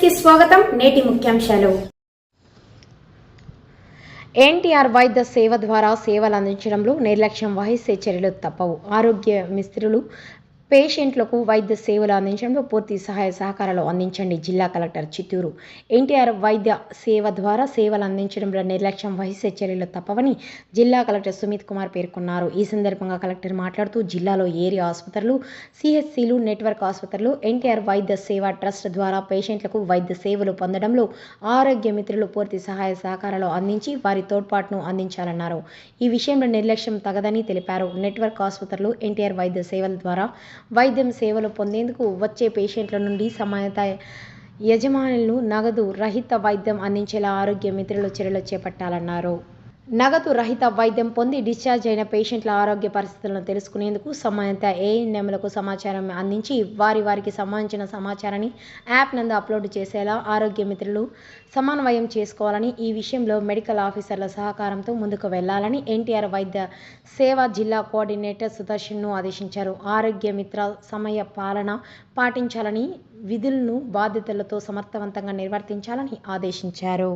కి స్వాగతం. నేటి ముఖ్యాంశాలు. ఎన్టీఆర్ వైద్య సేవ ద్వారా సేవలు అందించడంలో నిర్లక్ష్యం వహిస్తే చర్యలు తప్పవు. ఆరోగ్య మిత్రులు పేషెంట్లకు వైద్య సేవలు అందించడంలో పూర్తి సహాయ సహకారాలు అందించండి. జిల్లా కలెక్టర్ చిత్తూరు. ఎన్టీఆర్ వైద్య సేవ ద్వారా సేవలు అందించడంలో నిర్లక్ష్యం వహిస్తే చర్యలు తప్పవని జిల్లా కలెక్టర్ సుమిత్ కుమార్ పేర్కొన్నారు. ఈ సందర్భంగా కలెక్టర్ మాట్లాడుతూ జిల్లాలో ఏరియా ఆసుపత్రులు, సిహెచ్సిలు, నెట్వర్క్ ఆసుపత్రులు ఎన్టీఆర్ వైద్య సేవ ట్రస్ట్ ద్వారా పేషెంట్లకు వైద్య సేవలు పొందడంలో ఆరోగ్య మిత్రులు పూర్తి సహాయ సహకారాలు అందించి వారి తోడ్పాటును అందించాలన్నారు. ఈ విషయంలో నిర్లక్ష్యం తగదని తెలిపారు. నెట్వర్క్ ఆసుపత్రులు ఎన్టీఆర్ వైద్య సేవల ద్వారా వైద్యం సేవలు పొందేందుకు వచ్చే పేషెంట్ల నుండి సంబంధిత యజమానులను నగదు రహిత వైద్యం అందించేలా ఆరోగ్య మిత్రులు చర్యలు చేపట్టాలన్నారు. నగదు రహిత వైద్యం పొంది డిశ్చార్జ్ అయిన పేషెంట్ల ఆరోగ్య పరిస్థితులను తెలుసుకునేందుకు సంబంధిత ఏఎన్ఎంలకు సమాచారం అందించి వారికి సంబంధించిన సమాచారాన్ని యాప్ నందు అప్లోడ్ చేసేలా ఆరోగ్య మిత్రులు సమన్వయం చేసుకోవాలని, ఈ విషయంలో మెడికల్ ఆఫీసర్ల సహకారంతో ముందుకు వెళ్లాలని ఎన్టీఆర్ వైద్య సేవ జిల్లా కోఆర్డినేటర్ సుదర్శన్ను ఆదేశించారు. ఆరోగ్య మిత్ర సమయ పాలన పాటించాలని, విధులను బాధ్యతలతో సమర్థవంతంగా నిర్వర్తించాలని ఆదేశించారు.